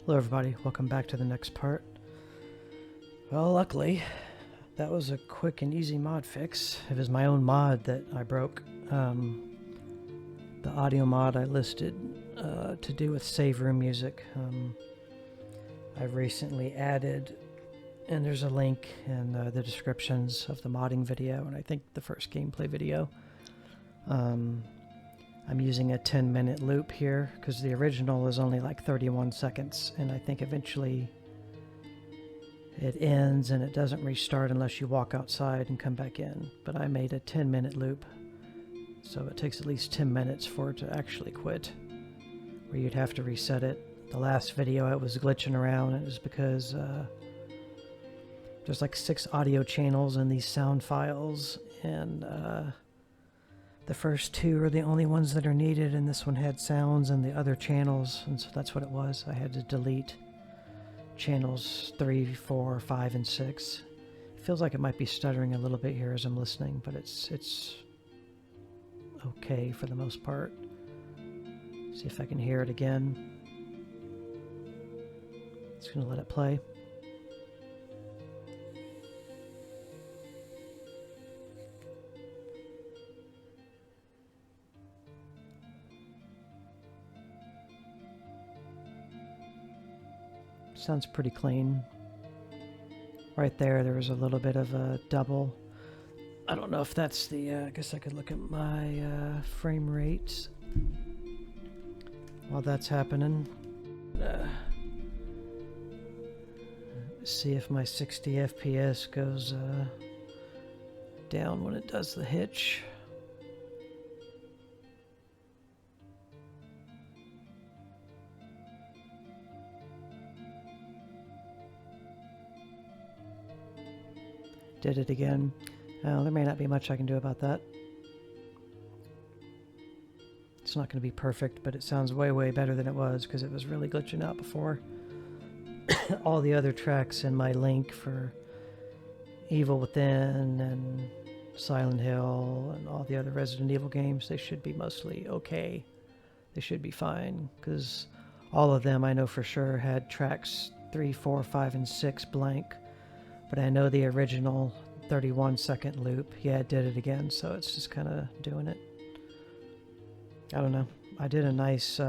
Hello everybody, welcome back to the next part. Well, luckily, that was a quick and easy mod fix. It was my own mod that I broke. The audio mod I listed to do with save room music. I've recently added, and there's a link in the descriptions of the modding video, and I think the first gameplay video. I'm using a 10-minute loop here because the original is only like 31 seconds, and I think eventually it ends and it doesn't restart unless you walk outside and come back in. But I made a 10-minute loop, so it takes at least 10 minutes for it to actually quit, where you'd have to reset it. The last video it was glitching around, and it was because there's like 6 audio channels in these sound files, and the first 2 are the only ones that are needed, and this one had sounds and the other channels, and so that's what it was. I had to delete channels 3, 4, 5, and 6. It feels like it might be stuttering a little bit here as I'm listening, but it's okay for the most part. See if I can hear it again. Just gonna let it play. Sounds pretty clean. Right there was a little bit of a double. I don't know if that's the, I guess I could look at my frame rates while that's happening. See if my 60 FPS goes down when it does the hitch. Did it again. There may not be much I can do about that. It's not going to be perfect, but it sounds way, way better than it was because it was really glitching out before. All the other tracks in my link for Evil Within and Silent Hill and all the other Resident Evil games, they should be mostly okay. They should be fine because all of them I know for sure had tracks 3, 4, 5, and 6 blank. But I know the original 31-second loop, yeah, it did it again, so it's just kind of doing it. I don't know. I did a nice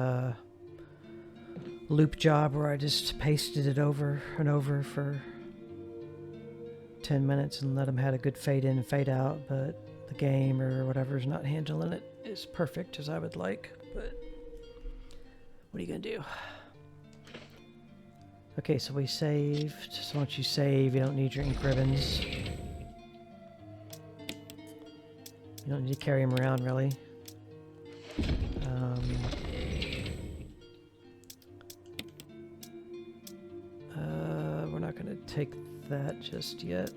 loop job where I just pasted it over and over for 10 minutes and let them have a good fade in and fade out, but the game or whatever's not handling it as perfect as I would like, but what are you gonna do? Okay, so we saved. So once you save, you don't need your ink ribbons. You don't need to carry them around, really. We're not going to take that just yet.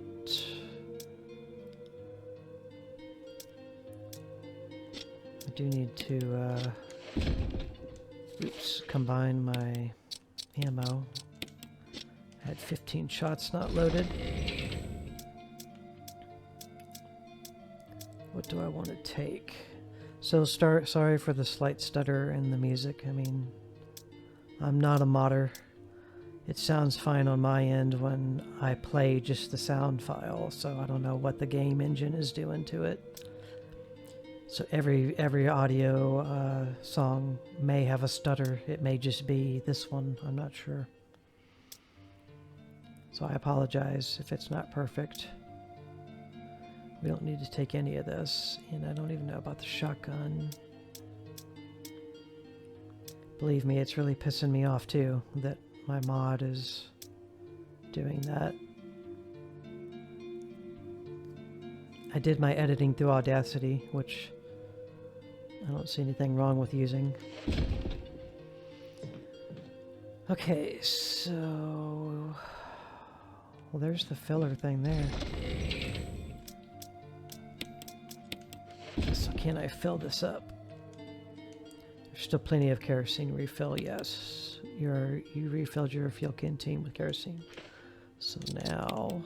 I do need to combine my ammo. I had 15 shots not loaded. What do I want to take? So sorry for the slight stutter in the music. I mean, I'm not a modder. It sounds fine on my end when I play just the sound file, so I don't know what the game engine is doing to it. So every audio song may have a stutter. It may just be this one. I'm not sure. So I apologize if it's not perfect. We don't need to take any of this, and I don't even know about the shotgun. Believe me, it's really pissing me off too that my mod is doing that. I did my editing through Audacity, which I don't see anything wrong with using. Okay, so... Well, there's the filler thing there. So can I fill this up? There's still plenty of kerosene refill, yes. You refilled your fuel canteen with kerosene. So now,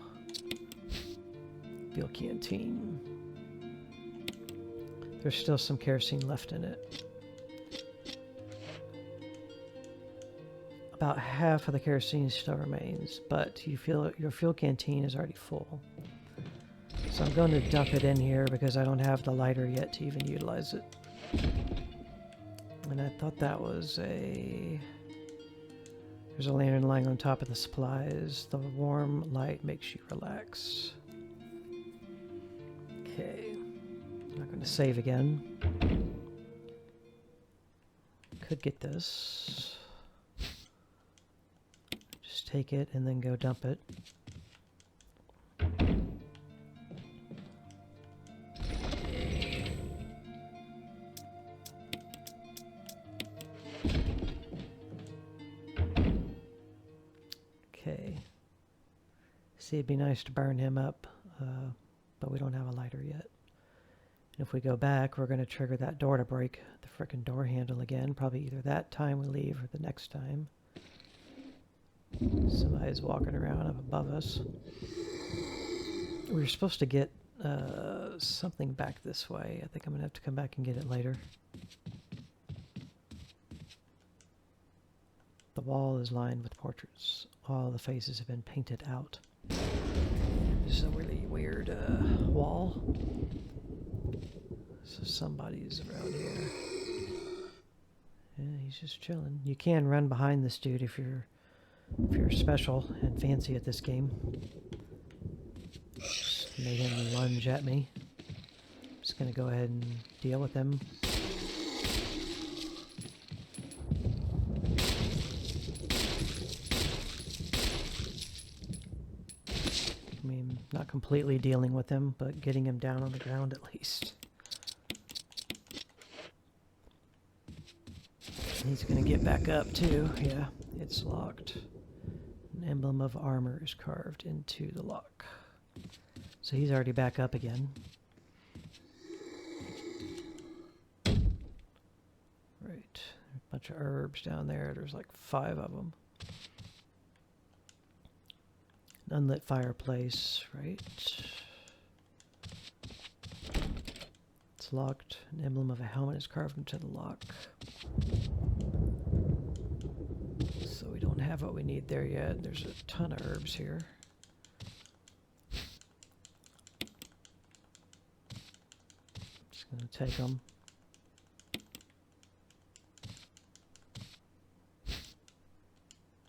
fuel canteen. There's still some kerosene left in it. about half of the kerosene still remains, but you feel your fuel canteen is already full. So I'm going to dump it in here because I don't have the lighter yet to even utilize it. And I thought that was a... There's a lantern lying on top of the supplies. The warm light makes you relax. Okay. I'm not going to save again. Could get this. Just take it and then go dump it. Okay. See, it'd be nice to burn him up, but we don't have a lighter yet. And if we go back, we're going to trigger that door to break the frickin' door handle again. Probably either that time we leave or the next time. Somebody's walking around up above us. We were supposed to get something back this way. I think I'm going to have to come back and get it later. The wall is lined with portraits. All the faces have been painted out. This is a really weird wall. So somebody's around here. Yeah, he's just chilling. You can run behind this dude if you're special and fancy at this game. Just made him lunge at me. I'm just gonna go ahead and deal with him. I mean, not completely dealing with him, but getting him down on the ground at least. He's gonna get back up too. Yeah, it's locked. An emblem of armor is carved into the lock. So he's already back up again. Right. A bunch of herbs down there. There's like 5 of them. An unlit fireplace, right? It's locked. An emblem of a helmet is carved into the lock. So we don't have what we need there yet. There's a ton of herbs here. Just gonna take them.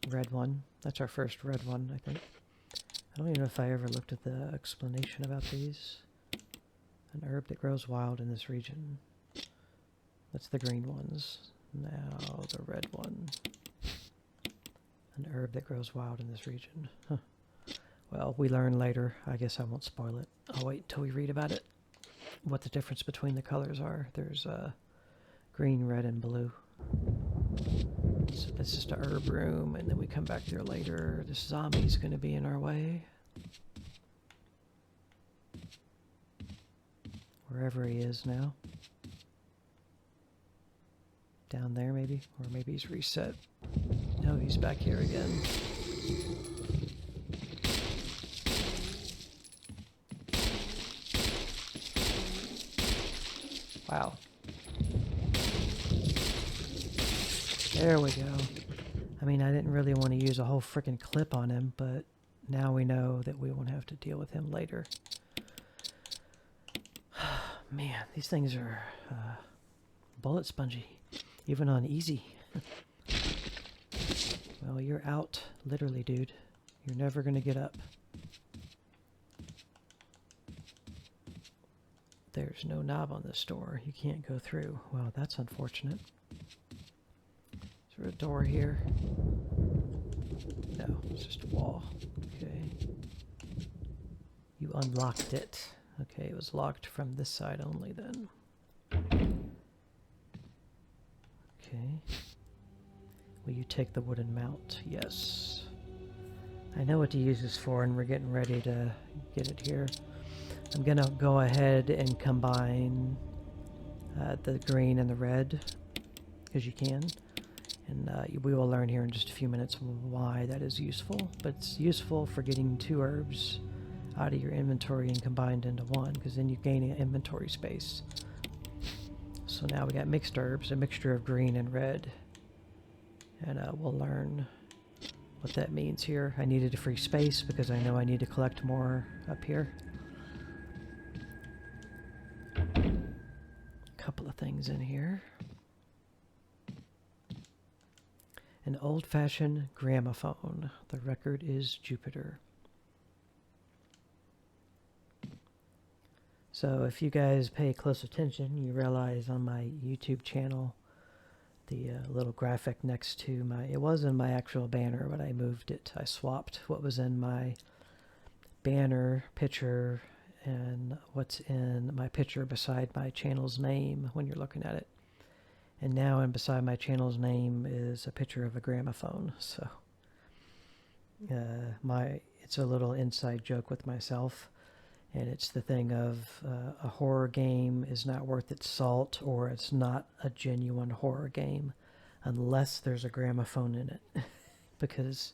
Red one. That's our first red one, I think. I don't even know if I ever looked at the explanation about these. An herb that grows wild in this region. That's the green ones. Now the red one. An herb that grows wild in this region. Huh. Well, we learn later. I guess I won't spoil it. I'll wait until we read about it. What the difference between the colors are. There's green, red, and blue. So that's just a herb room, and then we come back there later. This zombie's going to be in our way. Wherever he is now. Down there, maybe? Or maybe he's reset. No, he's back here again. Wow. There we go. I mean, I didn't really want to use a whole frickin' clip on him, but now we know that we won't have to deal with him later. Man, these things are bullet spongy, even on easy. Well, you're out, literally, dude. You're never gonna get up. There's no knob on this door. You can't go through. Well, that's unfortunate. Is there a door here? No, it's just a wall. Okay. You unlocked it. Okay, it was locked from this side only then. Okay. Will you take the wooden mount? Yes. I know what to use this for, and we're getting ready to get it here. I'm gonna go ahead and combine the green and the red, because you can. And we will learn here in just a few minutes why that is useful. But it's useful for getting 2 herbs out of your inventory and combined into 1, because then you gain inventory space. So now we got mixed herbs, a mixture of green and red. And we'll learn what that means here. I needed a free space because I know I need to collect more up here. Couple of things in here. An old-fashioned gramophone. The record is Jupiter. So if you guys pay close attention, you realize on my YouTube channel, the little graphic next to my, it was in my actual banner, but I moved it. I swapped what was in my banner picture and what's in my picture beside my channel's name when you're looking at it. And now and beside my channel's name is a picture of a gramophone. So it's a little inside joke with myself. And it's the thing of a horror game is not worth its salt, or it's not a genuine horror game unless there's a gramophone in it. Because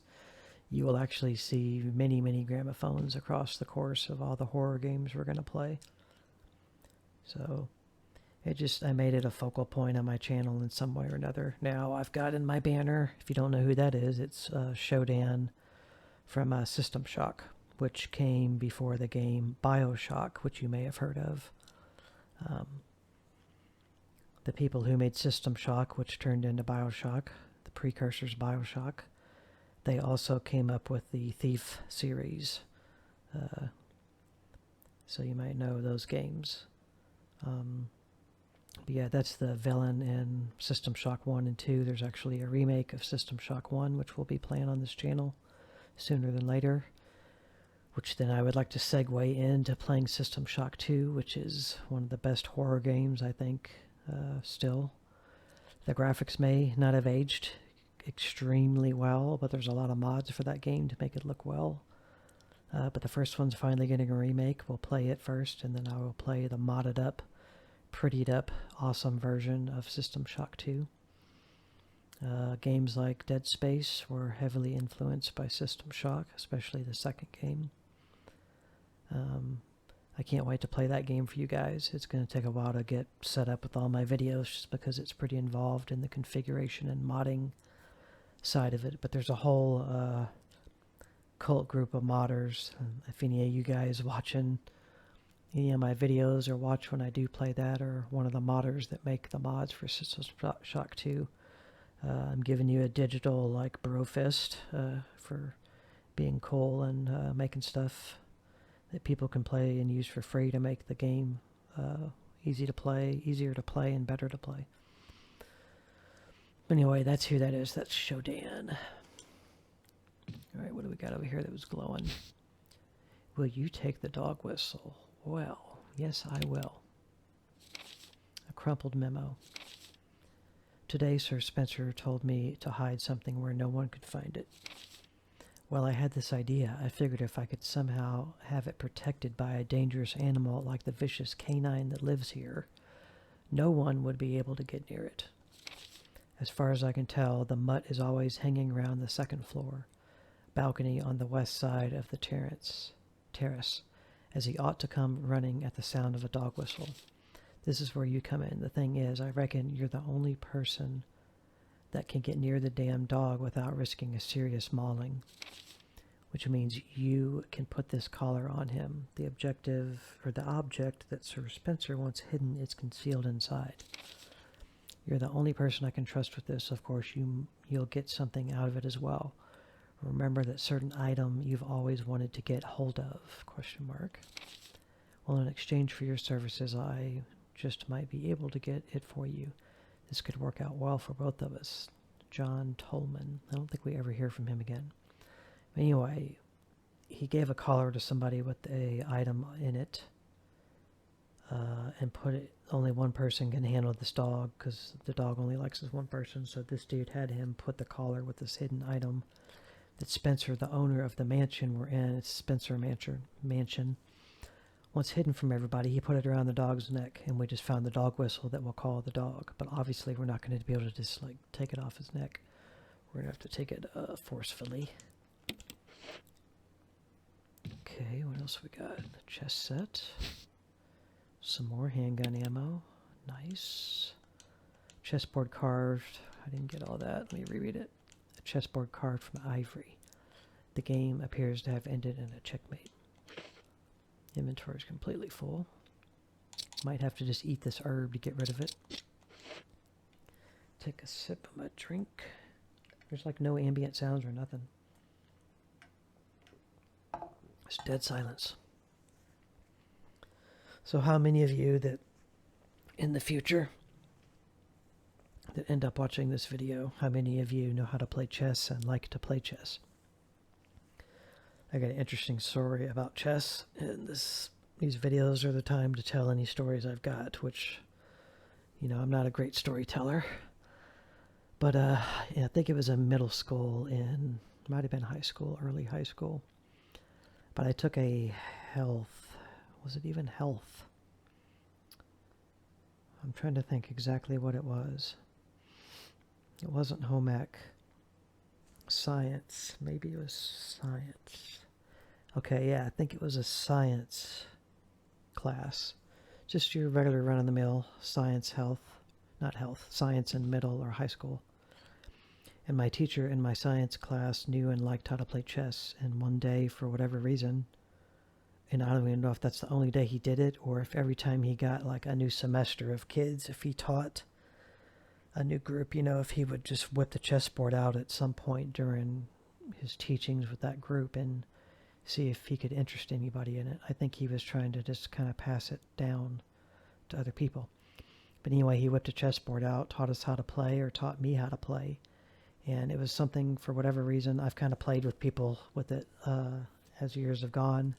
you will actually see many, many gramophones across the course of all the horror games we're going to play. So I made it a focal point on my channel in some way or another. Now I've got in my banner, if you don't know who that is, it's Shodan from System Shock, which came before the game BioShock, which you may have heard of. The people who made System Shock, which turned into BioShock, the precursors BioShock, they also came up with the Thief series. So you might know those games. But yeah, that's the villain in System Shock 1 and 2. There's actually a remake of System Shock 1, which we'll be playing on this channel sooner than later. Which then I would like to segue into playing System Shock 2, which is one of the best horror games, I think, still. The graphics may not have aged extremely well, but there's a lot of mods for that game to make it look well. But the first one's finally getting a remake. We'll play it first, and then I will play the modded up, prettied up, awesome version of System Shock 2. Games like Dead Space were heavily influenced by System Shock, especially the second game. I can't wait to play that game for you guys. It's going to take a while to get set up with all my videos just because it's pretty involved in the configuration and modding side of it. But there's a whole cult group of modders. If any of you guys watching any of my videos or watch when I do play that, or one of the modders that make the mods for System Shock 2, I'm giving you a digital like bro fist for being cool and making stuff that people can play and use for free to make the game easier to play, and better to play. Anyway, that's who that is. That's Shodan. Alright, what do we got over here that was glowing? Will you take the dog whistle? Well, yes, I will. A crumpled memo. Today, Sir Spencer told me to hide something where no one could find it. Well, I had this idea. I figured if I could somehow have it protected by a dangerous animal like the vicious canine that lives here, no one would be able to get near it. As far as I can tell, the mutt is always hanging around the second floor, balcony on the west side of the terrace, as he ought to come running at the sound of a dog whistle. This is where you come in. The thing is, I reckon you're the only person that can get near the damn dog without risking a serious mauling. Which means you can put this collar on him. The object that Sir Spencer wants hidden is concealed inside. You're the only person I can trust with this. Of course, you'll get something out of it as well. Remember that certain item you've always wanted to get hold of, ? Well, in exchange for your services, I just might be able to get it for you. This could work out well for both of us. John Tolman. I don't think we ever hear from him again. Anyway, he gave a collar to somebody with a item in it, and put it. Only one person can handle this dog because the dog only likes this one person. So this dude had him put the collar with this hidden item that Spencer, the owner of the mansion we're in, it's Spencer Mansion, once hidden from everybody. He put it around the dog's neck, and we just found the dog whistle that will call the dog. But obviously, we're not going to be able to just like take it off his neck. We're going to have to take it forcefully. Okay, what else we got? Chest set. Some more handgun ammo. Nice. Chessboard carved. I didn't get all that. Let me reread it. A chessboard carved from ivory. The game appears to have ended in a checkmate. Inventory is completely full. Might have to just eat this herb to get rid of it. Take a sip of my drink. There's like no ambient sounds or nothing. It's dead silence. So how many of you that in the future that end up watching this video, how many of you know how to play chess and like to play chess? I got an interesting story about chess, and these videos are the time to tell any stories I've got, which, you know, I'm not a great storyteller. But yeah, I think it was in middle school, might have been high school, early high school. But I took a health, was it even health? I'm trying to think exactly what it was. It wasn't home ec. Science, maybe it was science. Okay, yeah, I think it was a science class. Just your regular run-of-the-mill science, science in middle or high school. And my teacher in my science class knew and liked how to play chess. And one day, for whatever reason, and I don't even know if that's the only day he did it, or if every time he got like a new semester of kids, if he taught a new group, you know, if he would just whip the chessboard out at some point during his teachings with that group and see if he could interest anybody in it. I think he was trying to just kind of pass it down to other people. But anyway, he whipped a chessboard out, taught us how to play, or taught me how to play. And it was something, for whatever reason, I've kind of played with people with it as years have gone.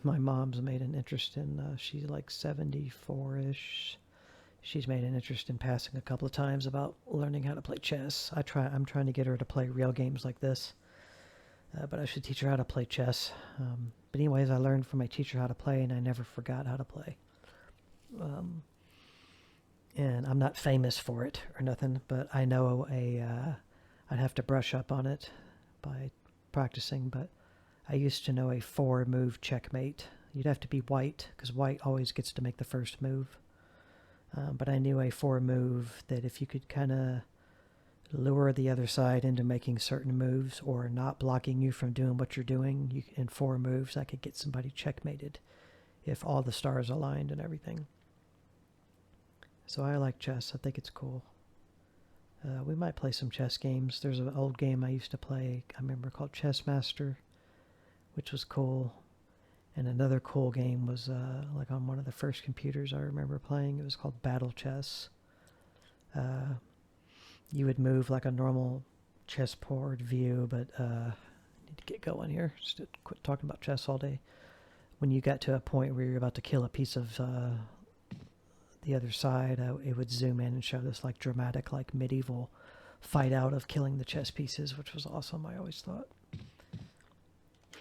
My mom's made an interest in, she's like 74-ish. She's made an interest in passing a couple of times about learning how to play chess. I'm trying to get her to play real games like this. But I should teach her how to play chess. But anyways, I learned from my teacher how to play, and I never forgot how to play. And I'm not famous for it or nothing, but I know I'd have to brush up on it by practicing, but I used to know a 4-move checkmate. You'd have to be white, because white always gets to make the first move. But I knew a 4-move that if you could kind of lure the other side into making certain moves or not blocking you from doing what you're doing, in 4 moves I could get somebody checkmated if all the stars aligned and everything. So I like chess. I think it's cool. We might play some chess games. There's an old game I used to play, I remember, called Chessmaster, which was cool. And another cool game was like on one of the first computers I remember playing. It was called Battle Chess. You would move like a normal chessboard view, but I need to get going here. Just to quit talking about chess all day. When you got to a point where you're about to kill a piece of the other side, it would zoom in and show this like dramatic, like medieval fight out of killing the chess pieces, which was awesome, I always thought.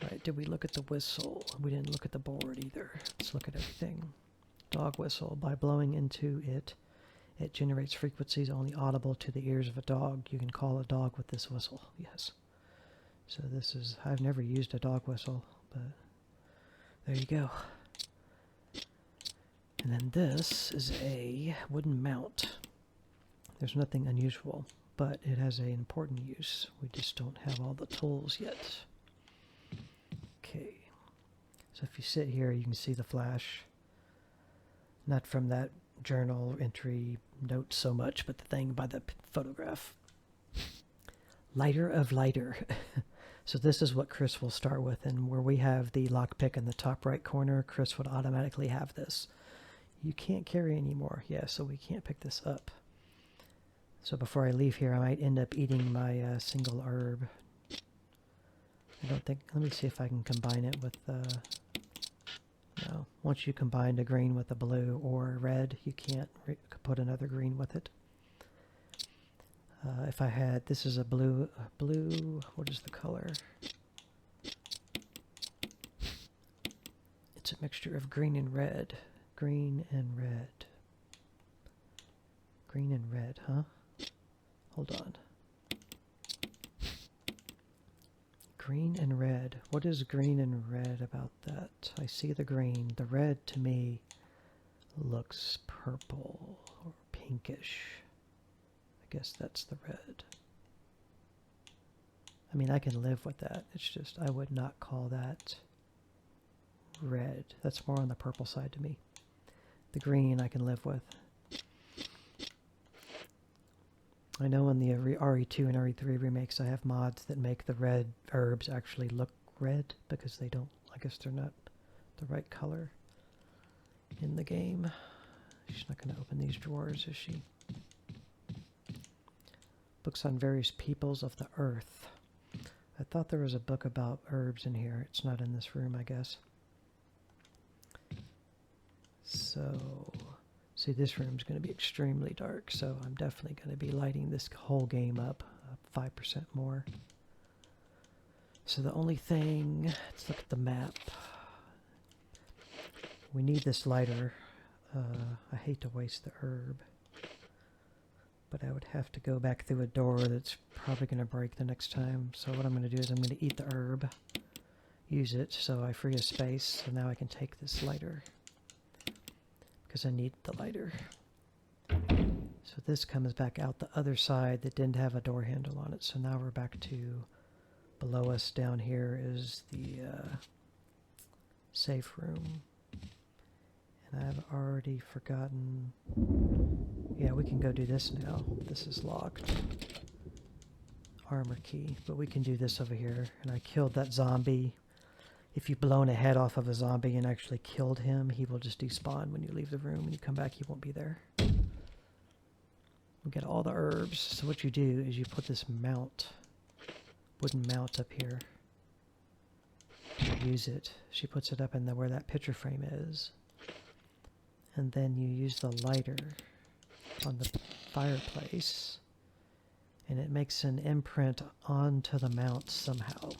Right, did we look at the whistle? We didn't look at the board either. Let's look at everything. Dog whistle. By blowing into it, it generates frequencies only audible to the ears of a dog. You can call a dog with this whistle. Yes. So this is, I've never used a dog whistle, but there you go. And then this is a wooden mount. There's nothing unusual, but it has an important use. We just don't have all the tools yet. Okay. So if you sit here, you can see the flash. Not from that journal entry note so much, but the thing by the photograph. Lighter of lighter. So this is what Chris will start with, and where we have the lockpick in the top right corner, Chris would automatically have this. You can't carry anymore. Yeah, so we can't pick this up. So before I leave here, I might end up eating my single herb. I don't think, let me see if I can combine it with, no. Once you combine the green with the blue or red, you can't put another green with it. If I had, this is a blue, what is the color? It's a mixture of green and red. Green and red. Green and red, huh? Hold on. Green and red. What is green and red about that? I see the green. The red to me looks purple or pinkish. I guess that's the red. I mean, I can live with that. It's just, I would not call that red. That's more on the purple side to me. The green I can live with. I know in the RE2 and RE3 remakes I have mods that make the red herbs actually look red because they don't, I guess they're not the right color in the game. She's not going to open these drawers, is she? Books on various peoples of the earth. I thought there was a book about herbs in here. It's not in this room, I guess. So, see, this room's going to be extremely dark, so I'm definitely going to be lighting this whole game up 5% more. So the only thing, let's look at the map. We need this lighter. I hate to waste the herb, but I would have to go back through a door that's probably going to break the next time. So what I'm going to do is I'm going to eat the herb, use it so I free a space, so now I can take this lighter because I need the lighter. So this comes back out the other side that didn't have a door handle on it. So now we're back to below us. Down here is the safe room. And I've already forgotten. Yeah, we can go do this now. This is locked. Armor key. But we can do this over here. And I killed that zombie. If you've blown a head off of a zombie and actually killed him, he will just despawn when you leave the room. When you come back, he won't be there. We got all the herbs. So what you do is you put this mount, wooden mount up here. You use it. She puts it up in the where that picture frame is. And then you use the lighter on the fireplace, and it makes an imprint onto the mount somehow.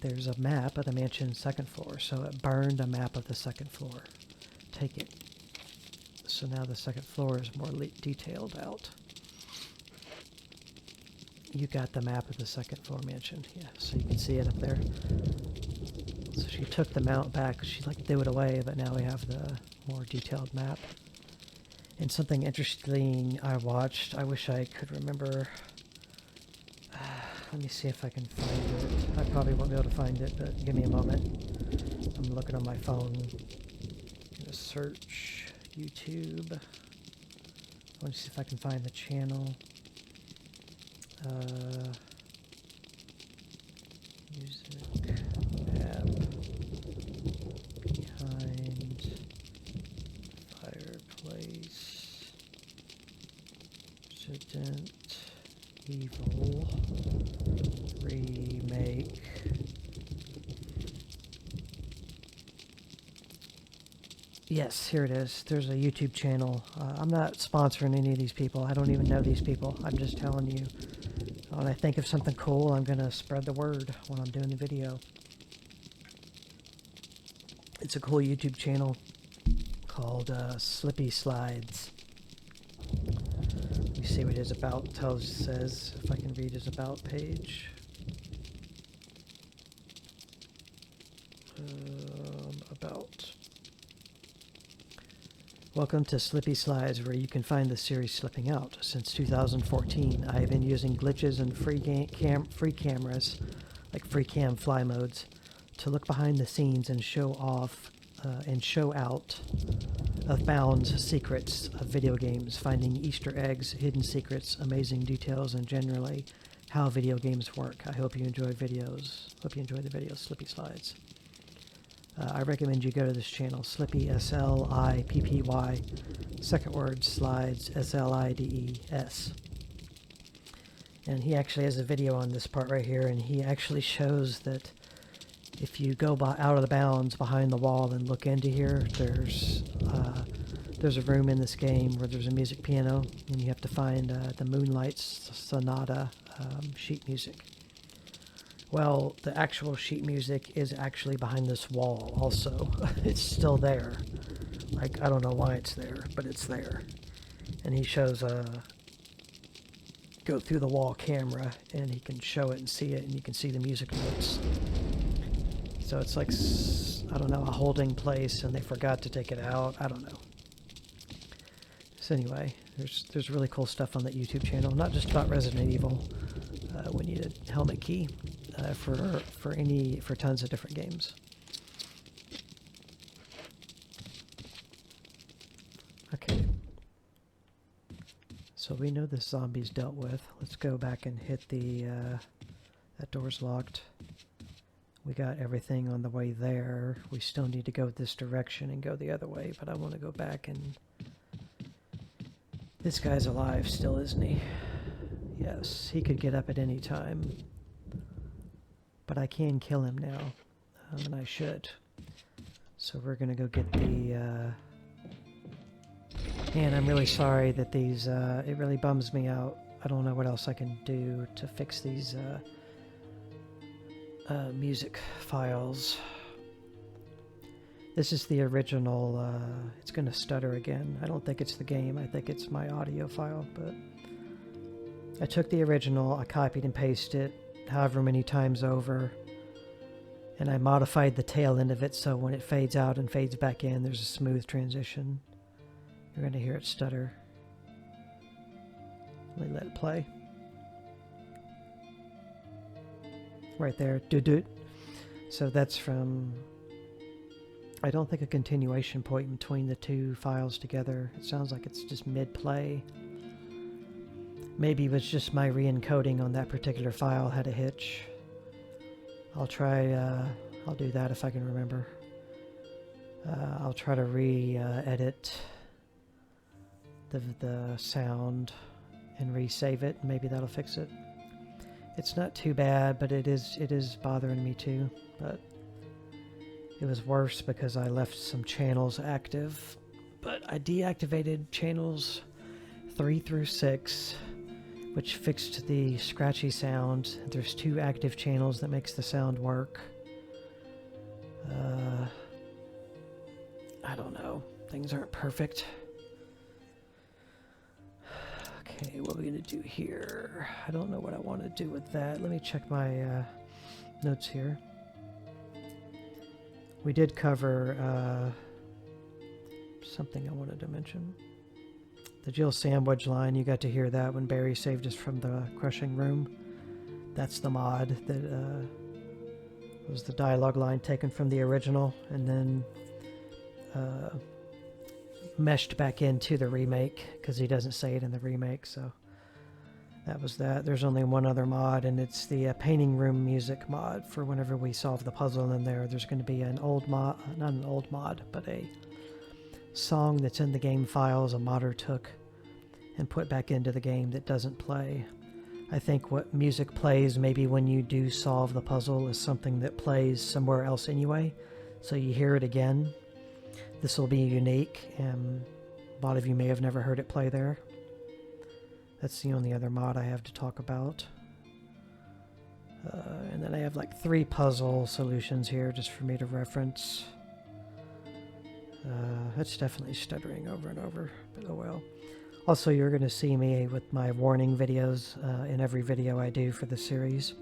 There's a map of the mansion's second floor, so it burned a map of the second floor. Take it. So now the second floor is more detailed out. You got the map of the second floor mansion, yeah, so you can see it up there. So she took the mount back, she like threw it away, but now we have the more detailed map. And something interesting I watched, I wish I could remember. Let me see if I can find it. I probably won't be able to find it, but give me a moment. I'm looking on my phone. I'm gonna search YouTube. I want to see if I can find the channel. Music app behind fireplace. Resident Evil Remake. Yes, here it is. There's a YouTube channel. I'm not sponsoring any of these people. I don't even know these people. I'm just telling you. When I think of something cool, I'm going to spread the word when I'm doing the video. It's a cool YouTube channel called Slippy Slides. Let me see what his about says, if I can read his about page. About. Welcome to Slippy Slides, where you can find the series Slipping Out. Since 2014, I have been using glitches and free cameras, like free cam fly modes, to look behind the scenes and show off and show out of bounds secrets of video games, finding Easter eggs, hidden secrets, amazing details, and generally how video games work. I hope you enjoy videos. Hope you enjoy the videos, Slippy Slides. I recommend you go to this channel, Slippy, S-L-I-P-P-Y, second word, Slides, S-L-I-D-E-S. And he actually has a video on this part right here, and he actually shows that if you go out of the bounds behind the wall and look into here, there's a room in this game where there's a music piano, and you have to find the Moonlight Sonata sheet music. Well, the actual sheet music is actually behind this wall also. It's still there. Like, I don't know why it's there, but it's there. And he shows go through the wall camera, and he can show it and see it, and you can see the music notes. So it's like, I don't know, a holding place, and they forgot to take it out. I don't know. So anyway, there's really cool stuff on that YouTube channel, not just about Resident Evil. We need a helmet key for tons of different games. Okay. So we know this zombie's dealt with. Let's go back and hit the, that door's locked. We got everything on the way there. We still need to go this direction and go the other way, but I want to go back and... This guy's alive still, isn't he? Yes, he could get up at any time. But I can kill him now, and I should. So we're going to go get the... Man, I'm really sorry that these, it really bums me out. I don't know what else I can do to fix these music files. This is the original, it's going to stutter again. I don't think it's the game, I think it's my audio file, but I took the original, I copied and pasted it however many times over, and I modified the tail end of it so when it fades out and fades back in, there's a smooth transition. You're going to hear it stutter. Let me let it play. Right there. Doo-doo. So that's from... I don't think a continuation point between the two files together. It sounds like it's just mid-play. Maybe it was just my re-encoding on that particular file had a hitch. I'll try... I'll do that if I can remember. I'll try to re-edit... the sound and resave it. Maybe that'll fix it. It's not too bad, but it is bothering me too. But it was worse because I left some channels active, but I deactivated channels 3 through 6, which fixed the scratchy sound. There's 2 active channels that makes the sound work. I don't know. Things aren't perfect. Okay, what are we going to do here? I don't know what I want to do with that. Let me check my notes here. We did cover something I wanted to mention. The Jill Sandwich line, you got to hear that when Barry saved us from the crushing room. That's the mod that was the dialogue line taken from the original and then meshed back into the remake because he doesn't say it in the remake, so that was that. There's only one other mod, and it's the painting room music mod for whenever we solve the puzzle in there. There's going to be an old mod, not an old mod, but a song that's in the game files a modder took and put back into the game that doesn't play. I think what music plays maybe when you do solve the puzzle is something that plays somewhere else anyway, so you hear it again. This will be unique, and a lot of you may have never heard it play there. That's the only other mod I have to talk about. And then I have like 3 puzzle solutions here just for me to reference. That's definitely stuttering over and over, but oh well. Also, you're going to see me with my warning videos in every video I do for the series.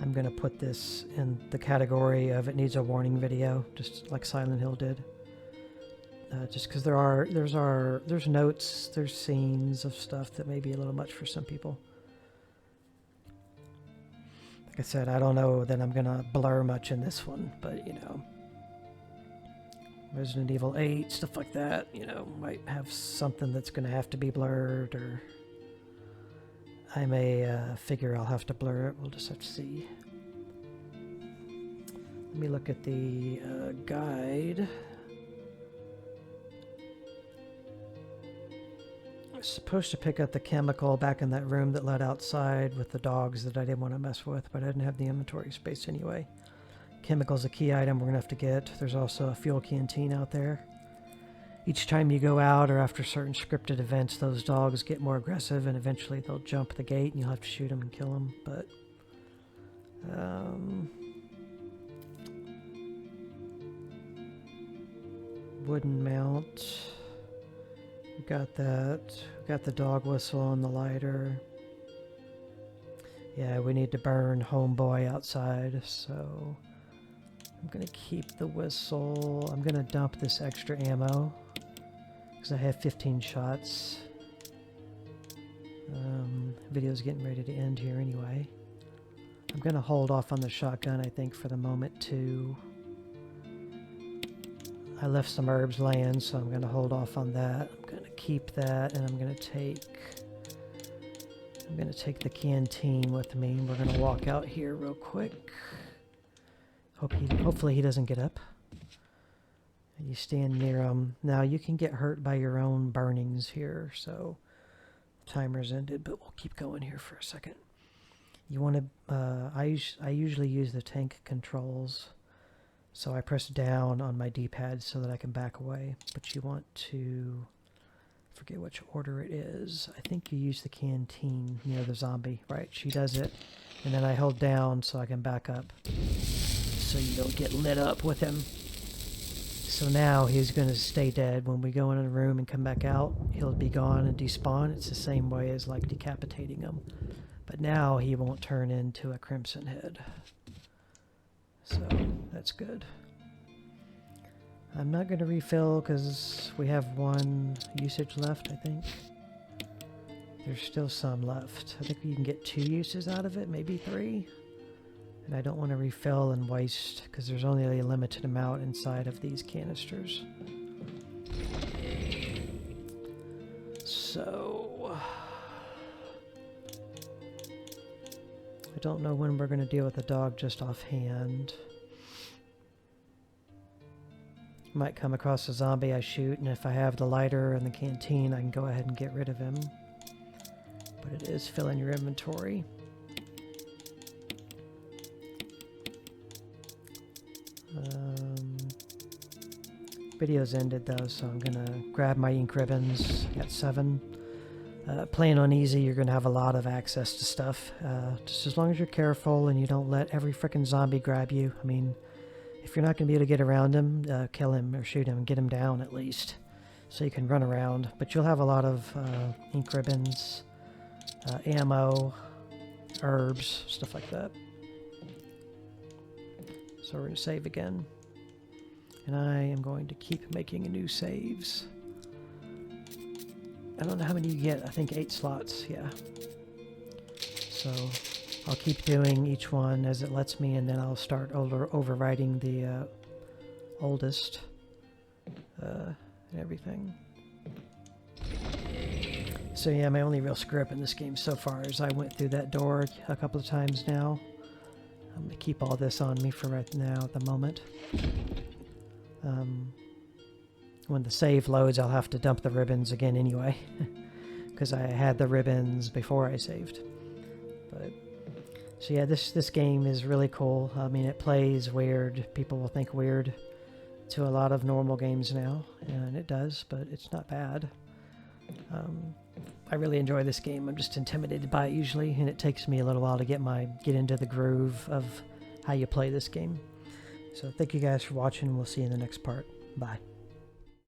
I'm going to put this in the category of it needs a warning video, just like Silent Hill did. Just because there's notes, there's scenes of stuff that may be a little much for some people. Like I said, I don't know that I'm gonna blur much in this one, but you know, Resident Evil 8, stuff like that, you know, might have something that's gonna have to be blurred, or I may figure I'll have to blur it. We'll just have to see. Let me look at the guide. Supposed to pick up the chemical back in that room that led outside with the dogs that I didn't want to mess with, but I didn't have the inventory space anyway. Chemical's a key item we're gonna have to get. There's also a fuel canteen out there. Each time you go out or after certain scripted events, those dogs get more aggressive and eventually they'll jump the gate and you'll have to shoot them and kill them, but wooden mount. We got that. We got the dog whistle on the lighter. Yeah, we need to burn Homeboy outside, so I'm gonna keep the whistle. I'm gonna dump this extra ammo because I have 15 shots. Video's getting ready to end here anyway. I'm going to hold off on the shotgun, I think, for the moment too. I left some herbs laying, so I'm going to hold off on that. I'm going to keep that, and I'm going to take the canteen with me. We're going to walk out here real quick. Hopefully he doesn't get up. You stand near him. Now you can get hurt by your own burnings here, so timer's ended, but we'll keep going here for a second. You want to, I usually use the tank controls, so I press down on my D-pad so that I can back away, but you want to, forget which order it is. I think you use the canteen near the zombie, right? She does it, and then I hold down so I can back up, so you don't get lit up with him. So now he's going to stay dead. When we go in a room and come back out, he'll be gone and despawn. It's the same way as like decapitating him. But now he won't turn into a crimson head. So that's good. I'm not going to refill because we have one usage left, I think. There's still some left. I think you can get 2 uses out of it, maybe 3. And I don't want to refill and waste because there's only a limited amount inside of these canisters. So I don't know when we're going to deal with the dog just offhand. Might come across a zombie I shoot, and if I have the lighter and the canteen, I can go ahead and get rid of him. But it is filling your inventory. Video's ended though, so I'm gonna grab my ink ribbons. Got 7. Playing on easy, you're gonna have a lot of access to stuff. Just as long as you're careful and you don't let every frickin' zombie grab you. I mean, if you're not gonna be able to get around him, kill him or shoot him and get him down at least, so you can run around. But you'll have a lot of ink ribbons, ammo, herbs, stuff like that. So we're gonna save again. And I am going to keep making new saves. I don't know how many you get. I think 8 slots, yeah. So I'll keep doing each one as it lets me, and then I'll start overwriting the oldest and everything. So yeah, my only real screw up in this game so far is I went through that door a couple of times now. I'm going to keep all this on me for right now at the moment. When the save loads, I'll have to dump the ribbons again anyway, because I had the ribbons before I saved. But so yeah, this game is really cool. I mean, it plays weird. People will think weird to a lot of normal games now, and it does, but it's not bad. I really enjoy this game. I'm just intimidated by it usually, and it takes me a little while to get into the groove of how you play this game. So thank you guys for watching. We'll see you in the next part. Bye.